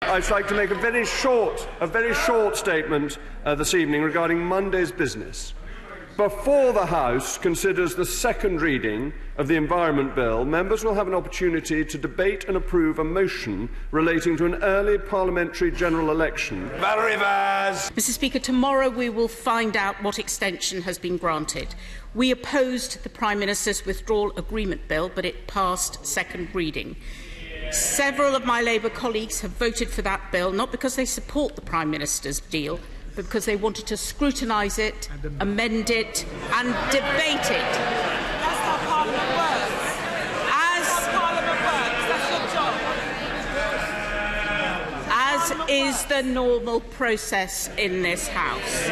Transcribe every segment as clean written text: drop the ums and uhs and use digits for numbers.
I'd like to make a very short statement this evening regarding Monday's business. Before the House considers the second reading of the Environment Bill, members will have an opportunity to debate and approve a motion relating to an early parliamentary general election. Valerie Vaz. Mr. Speaker, tomorrow we will find out what extension has been granted. We opposed the Prime Minister's withdrawal agreement bill, but it passed second reading. Several of my Labour colleagues have voted for that bill, not because they support the Prime Minister's deal, but because they wanted to scrutinise it, amend it and debate it. That's how Parliament works. As is the normal process in this House.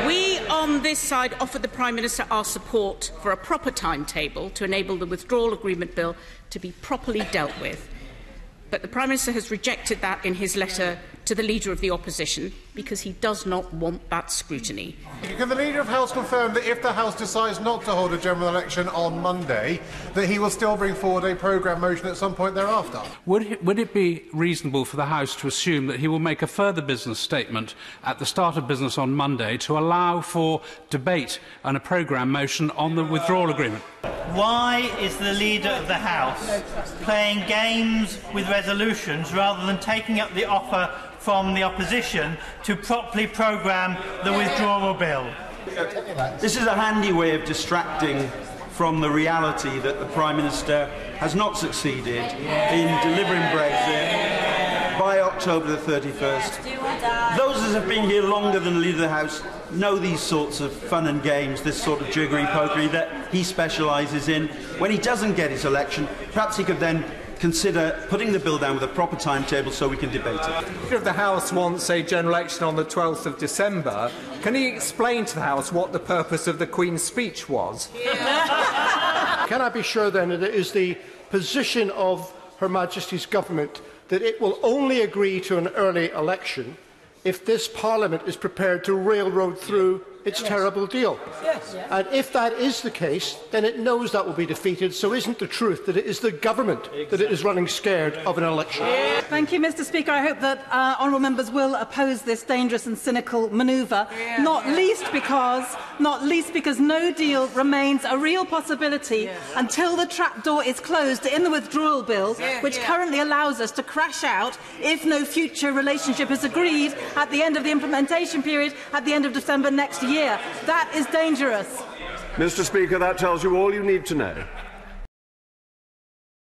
We on this side offered the Prime Minister our support for a proper timetable to enable the withdrawal agreement bill to be properly dealt with. But the Prime Minister has rejected that in his letter to the Leader of the Opposition because he does not want that scrutiny. Can the Leader of the House confirm that if the House decides not to hold a general election on Monday, that he will still bring forward a programme motion at some point thereafter? Would it be reasonable for the House to assume that he will make a further business statement at the start of business on Monday to allow for debate and a programme motion on the withdrawal agreement? Why is the Leader of the House playing games with resolutions rather than taking up the offer from the opposition to properly programme the withdrawal bill? This is a handy way of distracting from the reality that the Prime Minister has not succeeded in delivering Brexit by October the 31st. Those that have been here longer than the Leader of the House know these sorts of fun and games, this sort of jiggery-pokery that he specialises in. When he doesn't get his election, perhaps he could then consider putting the bill down with a proper timetable so we can debate it. The Leader of the House wants a general election on the 12th of December. Can he explain to the House what the purpose of the Queen's speech was? Can I be sure then that it is the position of Her Majesty's Government that it will only agree to an early election if this Parliament is prepared to railroad through its terrible deal? Yes. And if that is the case, then it knows that will be defeated, so isn't the truth that it is the government that it is running scared of an election? Thank you, Mr. Speaker. I hope that honourable members will oppose this dangerous and cynical manoeuvre, not least because no deal remains a real possibility until the trapdoor is closed in the withdrawal bill, which currently allows us to crash out if no future relationship is agreed at the end of the implementation period at the end of December next year. That is dangerous. Mr. Speaker, that tells you all you need to know.